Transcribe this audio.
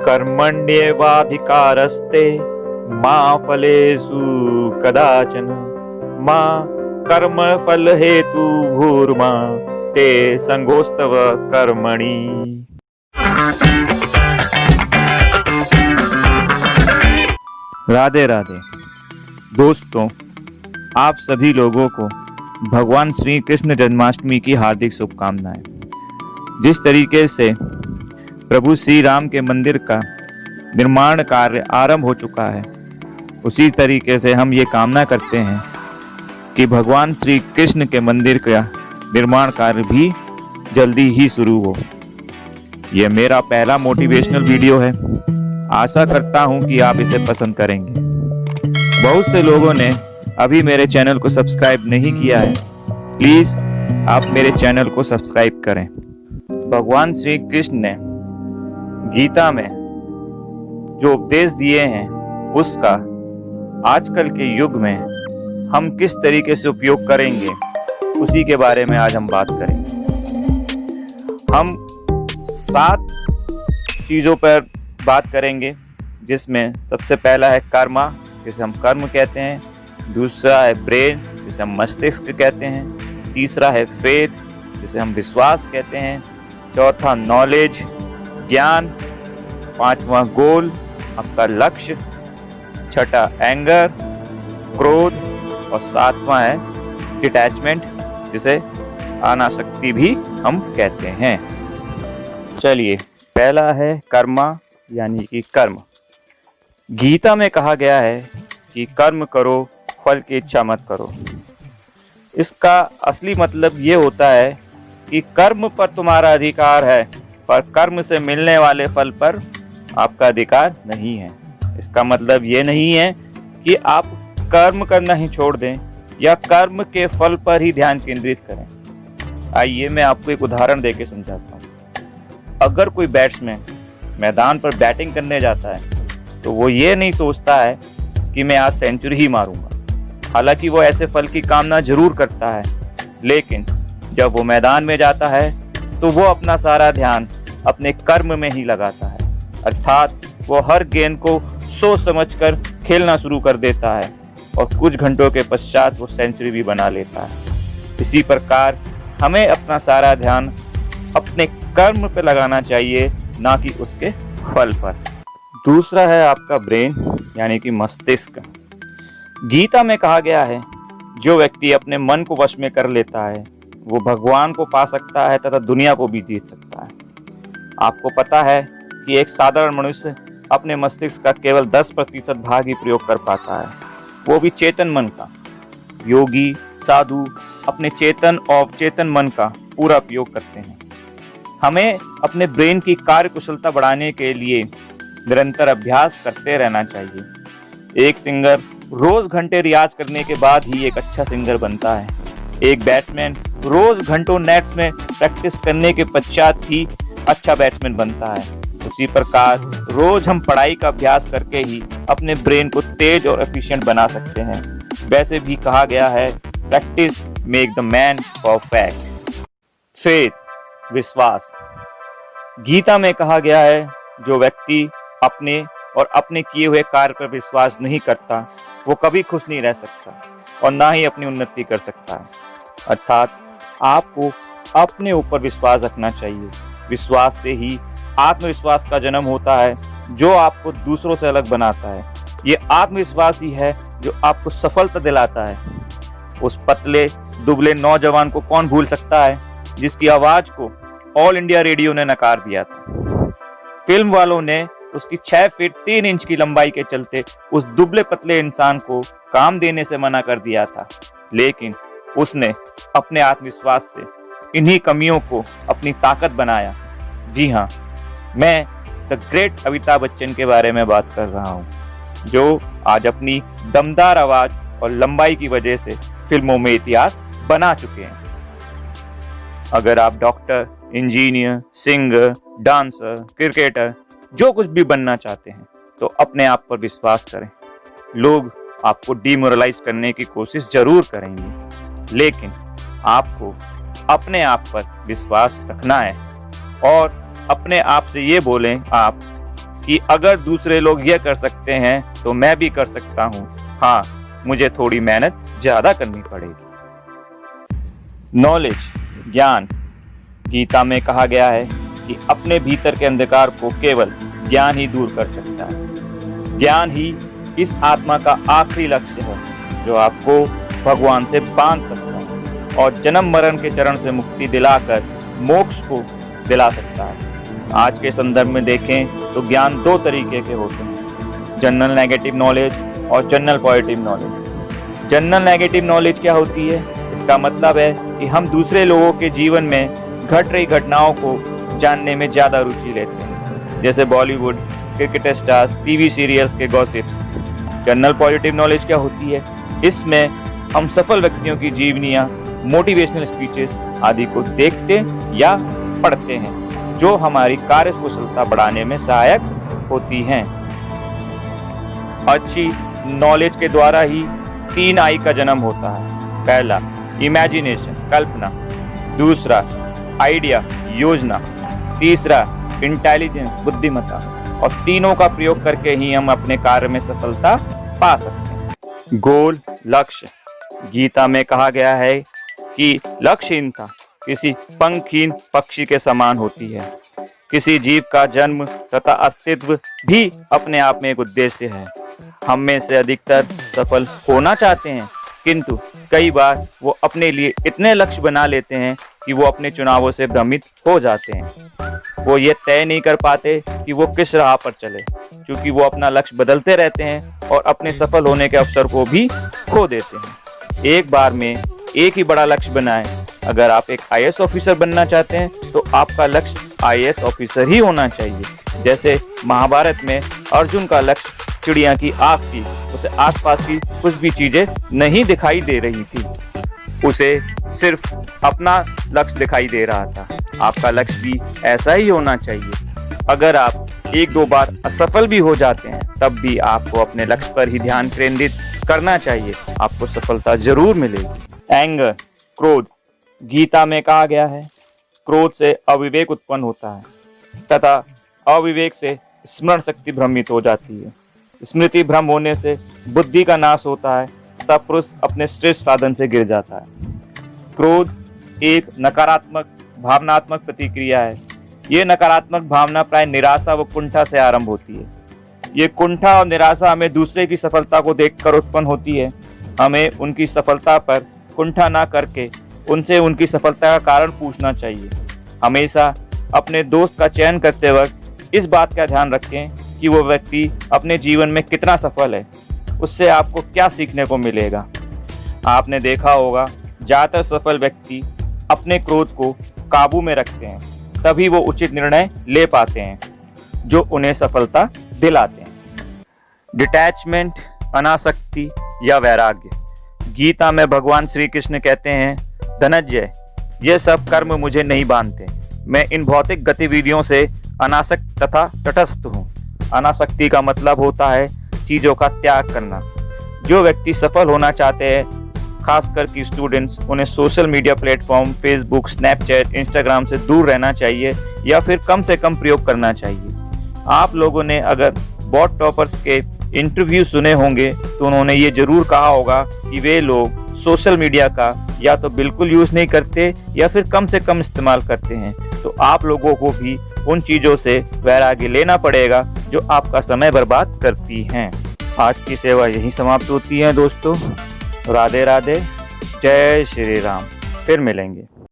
कर्मण्येवाधिकारस्ते मा फलेषु कदाचन मा कर्मफल हेतु भूर्मा ते संगोस्तव कर्मणि। राधे राधे दोस्तों, आप सभी लोगों को भगवान श्री कृष्ण जन्माष्टमी की हार्दिक शुभकामनाएं। जिस तरीके से प्रभु श्री राम के मंदिर का निर्माण कार्य आरंभ हो चुका है, उसी तरीके से हम ये कामना करते हैं कि भगवान श्री कृष्ण के मंदिर का निर्माण कार्य भी जल्दी ही शुरू हो। यह मेरा पहला मोटिवेशनल वीडियो है। आशा करता हूं कि आप इसे पसंद करेंगे। बहुत से लोगों ने अभी मेरे चैनल को सब्सक्राइब नहीं किया है, प्लीज आप मेरे चैनल को सब्सक्राइब करें। भगवान श्री कृष्ण ने गीता में जो उपदेश दिए हैं, उसका आजकल के युग में हम किस तरीके से उपयोग करेंगे, उसी के बारे में आज हम बात करेंगे। हम 7 चीजों पर बात करेंगे, जिसमें सबसे पहला है कर्मा, जिसे हम कर्म कहते हैं। दूसरा है ब्रेन, जिसे हम मस्तिष्क कहते हैं। तीसरा है फेथ, जिसे हम विश्वास कहते हैं। चौथा नॉलेज, ज्ञान। पांचवा गोल, आपका लक्ष्य। छठा एंगर, क्रोध। और सातवां है डिटैचमेंट, जिसे अनासक्ति भी हम कहते हैं। चलिए, पहला है कर्मा यानी कि कर्म। गीता में कहा गया है कि कर्म करो, फल की इच्छा मत करो। इसका असली मतलब ये होता है कि कर्म पर तुम्हारा अधिकार है, पर कर्म से मिलने वाले फल पर आपका अधिकार नहीं है। इसका मतलब ये नहीं है कि आप कर्म करना ही छोड़ दें या कर्म के फल पर ही ध्यान केंद्रित करें। आइए मैं आपको एक उदाहरण देके समझाता हूँ। अगर कोई बैट्समैन मैदान पर बैटिंग करने जाता है, तो वो ये नहीं सोचता है कि मैं आज सेंचुरी ही मारूंगा। हालांकि वो ऐसे फल की कामना जरूर करता है, लेकिन जब वो मैदान में जाता है तो वो अपना सारा ध्यान अपने कर्म में ही लगाता है। अर्थात वो हर गेंद को सोच समझकर खेलना शुरू कर देता है और कुछ घंटों के पश्चात वो सेंचुरी भी बना लेता है। इसी प्रकार हमें अपना सारा ध्यान अपने कर्म पर लगाना चाहिए, ना कि उसके फल पर। दूसरा है आपका ब्रेन यानी कि मस्तिष्क। गीता में कहा गया है, जो व्यक्ति अपने मन को वश में कर लेता है, वो भगवान को पा सकता है तथा दुनिया को भी जीत सकता है। आपको पता है कि एक साधारण मनुष्य अपने मस्तिष्क का केवल 10% भाग ही प्रयोग कर पाता है, वो भी चेतन मन का। योगी साधु अपने चेतन और चेतन मन का पूरा उपयोग करते हैं। हमें अपने ब्रेन की कार्य कुशलता बढ़ाने के लिए निरंतर अभ्यास करते रहना चाहिए। एक सिंगर रोज घंटे रियाज करने के बाद ही एक अच्छा सिंगर बनता है। एक बैट्समैन रोज घंटों नेट्स में प्रैक्टिस करने के पश्चात ही अच्छा बैट्समैन बनता है। उसी प्रकार रोज हम पढ़ाई का अभ्यास करके ही अपने ब्रेन को तेज और एफिशिएंट बना सकते हैं। वैसे भी कहा गया है, practice make the man perfect. Faith, विश्वास। गीता में कहा गया है, जो व्यक्ति अपने और अपने किए हुए कार्य पर विश्वास नहीं करता, वो कभी खुश नहीं रह सकता और ना ही अपनी उन्नति कर सकता है। अर्थात आपको अपने ऊपर विश्वास रखना चाहिए। विश्वास से ही आत्मविश्वास का जन्म होता है, जो आपको दूसरों से अलग बनाता है। ये आत्मविश्वास ही है जो आपको सफलता दिलाता है। उस पतले दुबले नौजवान को कौन भूल सकता है, जिसकी आवाज को ऑल इंडिया रेडियो ने नकार दिया था। फिल्म वालों ने उसकी 6 फीट 3 इंच की लंबाई के चलते उस दुबले पतले इंसान को काम देने से मना कर दिया था, लेकिन उसने अपने आत्मविश्वास से इन्हीं कमियों को अपनी ताकत बनाया। जी हाँ, मैं द ग्रेट अमिताभ बच्चन के बारे में बात कर रहा हूँ, जो आज अपनी दमदार आवाज और लंबाई की वजह से फिल्मों में इतिहास बना चुके हैं। अगर आप doctor, engineer, singer, dancer, cricketer, जो कुछ भी बनना चाहते हैं, तो अपने आप पर विश्वास करें। लोग आपको डिमोरलाइज करने की कोशिश जरूर करेंगे, लेकिन आपको अपने आप पर विश्वास रखना है और अपने आप से ये बोलें आप कि अगर दूसरे लोग यह कर सकते हैं तो मैं भी कर सकता हूँ। हाँ, मुझे थोड़ी मेहनत ज्यादा करनी पड़ेगी। नॉलेज, ज्ञान। गीता में कहा गया है कि अपने भीतर के अंधकार को केवल ज्ञान ही दूर कर सकता है। ज्ञान ही इस आत्मा का आखिरी लक्ष्य है जो आपको भगवान से बांध सकता है और जन्म मरण के चरण से मुक्ति दिलाकर मोक्ष को दिला सकता है। आज के संदर्भ में देखें तो ज्ञान दो तरीके के होते हैं, जनरल नेगेटिव नॉलेज और general positive knowledge. General negative knowledge क्या होती है? इसका मतलब है कि हम दूसरे लोगों के जीवन में घट रही घटनाओं को जानने में ज्यादा रुचि लेते हैं, जैसे Bollywood, cricket stars, TV serials के गॉसिप्स। जनरल पॉजिटिव नॉलेज क्या होती है? इसमें हम सफल व्यक्तियों की जीवनियां, मोटिवेशनल स्पीचेस आदि को देखते या पढ़ते हैं जो हमारी कार्यकुशलता बढ़ाने में सहायक होती हैं। अच्छी नॉलेज के द्वारा ही 3 I का जन्म होता है। पहला इमेजिनेशन, कल्पना। दूसरा आइडिया, योजना। तीसरा इंटेलिजेंस, बुद्धिमत्ता। और तीनों का प्रयोग करके ही हम अपने कार्य में सफलता पा सकते हैं। गोल, लक्ष्य। गीता में कहा गया है कि लक्ष्यहीनता किसी पंखहीन पक्षी के समान होती है। किसी जीव का जन्म तथा अस्तित्व भी अपने आप में एक उद्देश्य है। हम में से अधिकतर सफल होना चाहते हैं, किंतु कई बार वो अपने लिए इतने लक्ष्य बना लेते हैं कि वो अपने चुनावों से भ्रमित हो जाते हैं। वो ये तय नहीं कर पाते कि वो किस राह पर चले, क्योंकि वो अपना लक्ष्य बदलते रहते हैं और अपने सफल होने के अवसर को भी खो देते हैं। एक बार में एक ही बड़ा लक्ष्य बनाएं। अगर आप एक IAS ऑफिसर बनना चाहते हैं तो आपका लक्ष्य IAS ऑफिसर ही होना चाहिए। जैसे महाभारत में अर्जुन का लक्ष्य चिड़िया की आँख थी, उसे आसपास की कुछ भी चीजें नहीं दिखाई दे रही थी, उसे सिर्फ अपना लक्ष्य दिखाई दे रहा था। आपका लक्ष्य भी ऐसा ही होना चाहिए। अगर आप 1-2 बार असफल भी हो जाते हैं तब भी आपको अपने लक्ष्य पर ही ध्यान केंद्रित करना चाहिए, आपको सफलता जरूर मिलेगी। एंगर, क्रोध। गीता में कहा गया है क्रोध से अविवेक उत्पन्न होता है तथा अविवेक से स्मरण शक्ति भ्रमित हो जाती है। स्मृति भ्रम होने से बुद्धि का नाश होता है तथा पुरुष अपने श्रेष्ठ साधन से गिर जाता है। क्रोध एक नकारात्मक भावनात्मक प्रतिक्रिया है। ये नकारात्मक भावना प्राय निराशा व कुंठा से आरंभ होती है। ये कुंठा और निराशा हमें दूसरे की सफलता को देखकर उत्पन्न होती है। हमें उनकी सफलता पर कुंठा ना करके उनसे उनकी सफलता का कारण पूछना चाहिए। हमेशा अपने दोस्त का चयन करते वक्त इस बात का ध्यान रखें कि वो व्यक्ति अपने जीवन में कितना सफल है, उससे आपको क्या सीखने को मिलेगा। आपने देखा होगा ज्यादातर सफल व्यक्ति अपने क्रोध को काबू में रखते हैं, तभी वो उचित निर्णय ले पाते हैं जो उन्हें सफलता दिलाते हैं। डिटैचमेंट, अनासक्ति या वैराग्य। गीता में भगवान श्री कृष्ण कहते हैं, धनंजय, ये सब कर्म मुझे नहीं बांधते। मैं इन भौतिक गतिविधियों से अनासक्त तथा तटस्थ हूँ। अनासक्ति का मतलब होता है चीजों का त्याग करना। जो व्यक्ति सफल होना चाहते हैं, खासकर कि स्टूडेंट्स, उन्हें social media platform Facebook, Snapchat, Instagram से दूर रहना चाहिए या फिर कम से कम प्रयोग करना चाहिए। आप लोगों ने अगर बॉट टॉपर्स के इंटरव्यू सुने होंगे तो उन्होंने ये जरूर कहा होगा कि वे लोग सोशल मीडिया का या तो बिल्कुल यूज नहीं करते या फिर कम से कम इस्तेमाल करते हैं। तो आप लोगों को भी उन चीजों से वैराग्य लेना पड़ेगा जो आपका समय बर्बाद करती हैं। आज की सेवा यहीं समाप्त होती है दोस्तों। राधे राधे, जय श्री राम। फिर मिलेंगे।